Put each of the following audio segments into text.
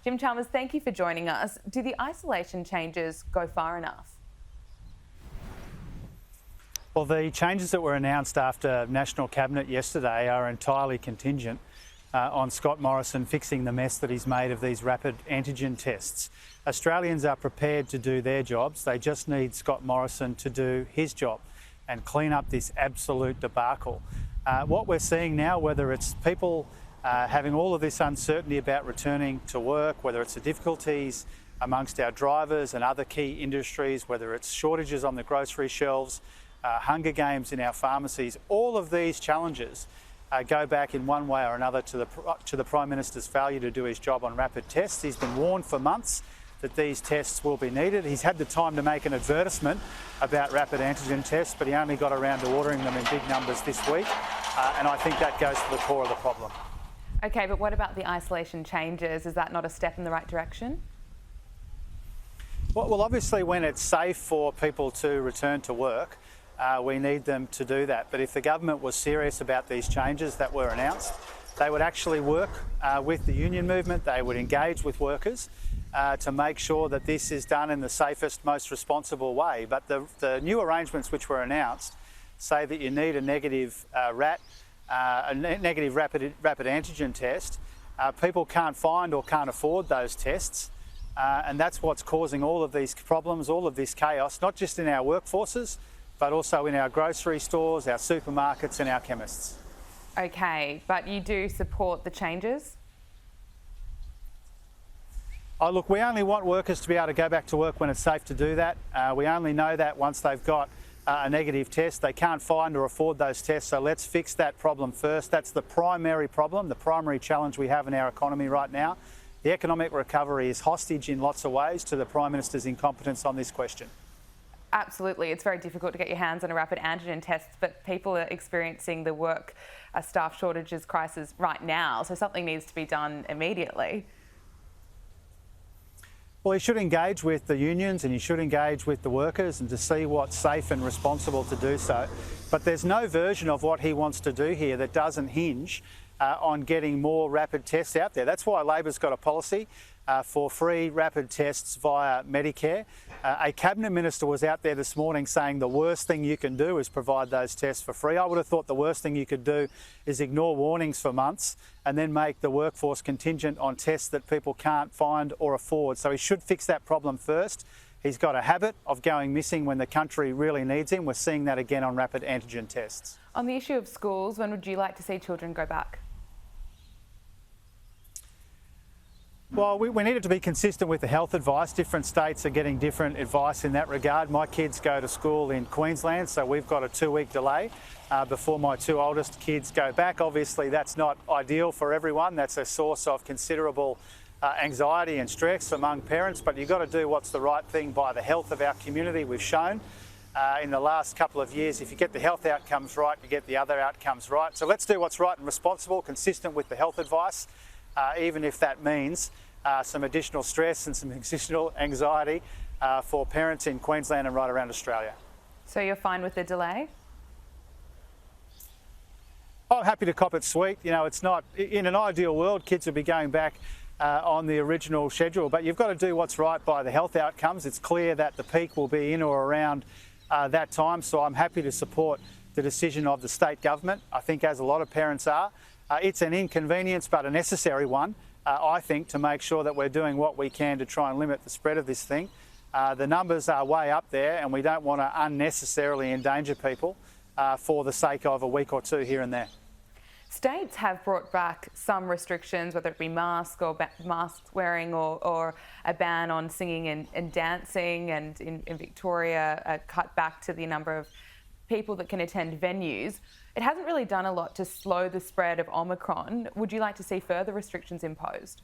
Jim Chalmers, thank you for joining us. Do the isolation changes go far enough? Well, the changes that were announced after National Cabinet yesterday are entirely contingent on Scott Morrison fixing the mess that he's made of these rapid antigen tests. Australians are prepared to do their jobs. They just need Scott Morrison to do his job and clean up this absolute debacle. What we're seeing now, whether it's people having all of this uncertainty about returning to work, whether it's the difficulties amongst our drivers and other key industries, whether it's shortages on the grocery shelves, hunger games in our pharmacies, all of these challenges go back in one way or another to the Prime Minister's failure to do his job on rapid tests. He's been warned for months that these tests will be needed. He's had the time to make an advertisement about rapid antigen tests, but he only got around to ordering them in big numbers this week, and I think that goes to the core of the problem. Okay, but what about the isolation changes? Is that not a step in the right direction? Well, obviously when it's safe for people to return to work, we need them to do that. But if the government was serious about these changes that were announced, they would actually work with the union movement, they would engage with workers to make sure that this is done in the safest, most responsible way. But the new arrangements which were announced say that you need a negative rapid antigen test. People can't find or can't afford those tests. And that's what's causing all of these problems, all of this chaos, not just in our workforces, but also in our grocery stores, our supermarkets and our chemists. Okay, but you do support the changes? Oh, look, we only want workers to be able to go back to work when it's safe to do that. We only know that once they've got a negative test. They can't find or afford those tests, so let's fix that problem first. That's the primary problem, the primary challenge we have in our economy right now. The economic recovery is hostage in lots of ways to the Prime Minister's incompetence on this question. Absolutely. It's very difficult to get your hands on a rapid antigen test, but people are experiencing the work staff shortages crisis right now, so something needs to be done immediately. Well, he should engage with the unions and he should engage with the workers and to see what's safe and responsible to do so. But there's no version of what he wants to do here that doesn't hinge on getting more rapid tests out there. That's why Labor's got a policy for free rapid tests via Medicare. A Cabinet Minister was out there this morning saying the worst thing you can do is provide those tests for free. I would have thought the worst thing you could do is ignore warnings for months and then make the workforce contingent on tests that people can't find or afford. So he should fix that problem first. He's got a habit of going missing when the country really needs him. We're seeing that again on rapid antigen tests. On the issue of schools, when would you like to see children go back? Well, we needed to be consistent with the health advice. Different states are getting different advice in that regard. My kids go to school in Queensland, so we've got a 2-week delay before my 2 oldest kids go back. Obviously, that's not ideal for everyone. That's a source of considerable anxiety and stress among parents, but you've got to do what's the right thing by the health of our community. We've shown in the last couple of years, if you get the health outcomes right, you get the other outcomes right. So let's do what's right and responsible, consistent with the health advice. Even if that means some additional stress and some additional anxiety for parents in Queensland and right around Australia. So you're fine with the delay? I'm happy to cop it sweet. You know, it's not, in an ideal world, kids would be going back on the original schedule, but you've got to do what's right by the health outcomes. It's clear that the peak will be in or around that time, so I'm happy to support the decision of the state government. I think, as a lot of parents are, it's an inconvenience but a necessary one, I think, to make sure that we're doing what we can to try and limit the spread of this thing. The numbers are way up there and we don't want to unnecessarily endanger people for the sake of a week or two here and there. States have brought back some restrictions, whether it be mask wearing or a ban on singing and dancing, and in Victoria cut back to the number of people that can attend venues. It hasn't really done a lot to slow the spread of Omicron. Would you like to see further restrictions imposed?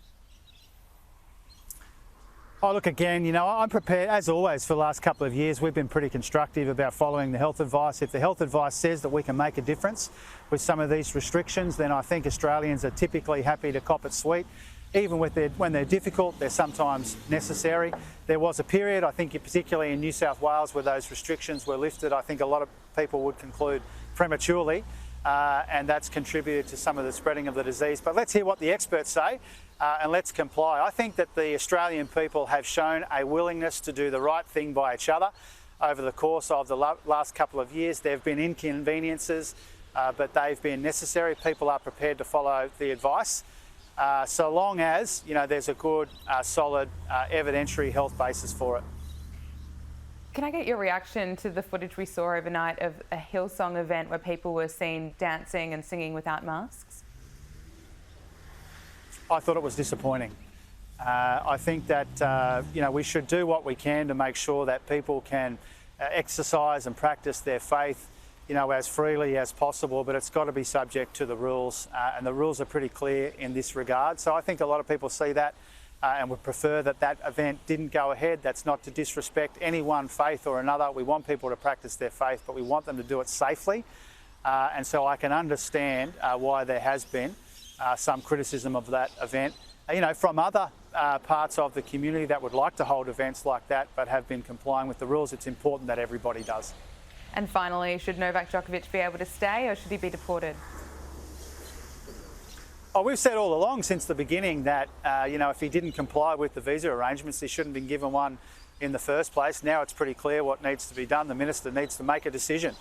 Oh, look, again, you know, I'm prepared, as always, for the last couple of years. We've been pretty constructive about following the health advice. If the health advice says that we can make a difference with some of these restrictions, then I think Australians are typically happy to cop it sweet. Even when they're difficult, they're sometimes necessary. There was a period, I think particularly in New South Wales, where those restrictions were lifted. I think a lot of people would conclude prematurely and that's contributed to some of the spreading of the disease. But let's hear what the experts say and let's comply. I think that the Australian people have shown a willingness to do the right thing by each other over the course of the last couple of years. There have been inconveniences, but they've been necessary. People are prepared to follow the advice, so long as there's a good, solid, evidentiary health basis for it. Can I get your reaction to the footage we saw overnight of a Hillsong event where people were seen dancing and singing without masks? I thought it was disappointing. I think that we should do what we can to make sure that people can exercise and practice their faith as freely as possible, but it's got to be subject to the rules, and the rules are pretty clear in this regard. So I think a lot of people see that and would prefer that event didn't go ahead. That's not to disrespect any one faith or another. We want people to practice their faith, but we want them to do it safely. And so I can understand why there has been some criticism of that event, from other parts of the community that would like to hold events like that but have been complying with the rules. It's important that everybody does. And finally, should Novak Djokovic be able to stay or should he be deported? Oh, we've said all along since the beginning that, if he didn't comply with the visa arrangements, he shouldn't have been given one in the first place. Now it's pretty clear what needs to be done. The minister needs to make a decision.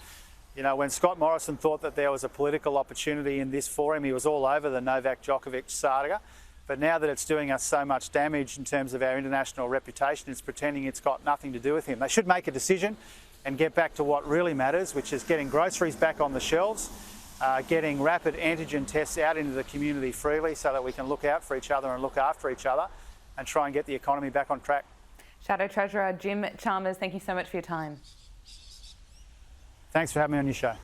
When Scott Morrison thought that there was a political opportunity in this for him, he was all over the Novak Djokovic saga. But now that it's doing us so much damage in terms of our international reputation, it's pretending it's got nothing to do with him. They should make a decision and get back to what really matters, which is getting groceries back on the shelves, getting rapid antigen tests out into the community freely so that we can look out for each other and look after each other and try and get the economy back on track. Shadow Treasurer Jim Chalmers, thank you so much for your time. Thanks for having me on your show.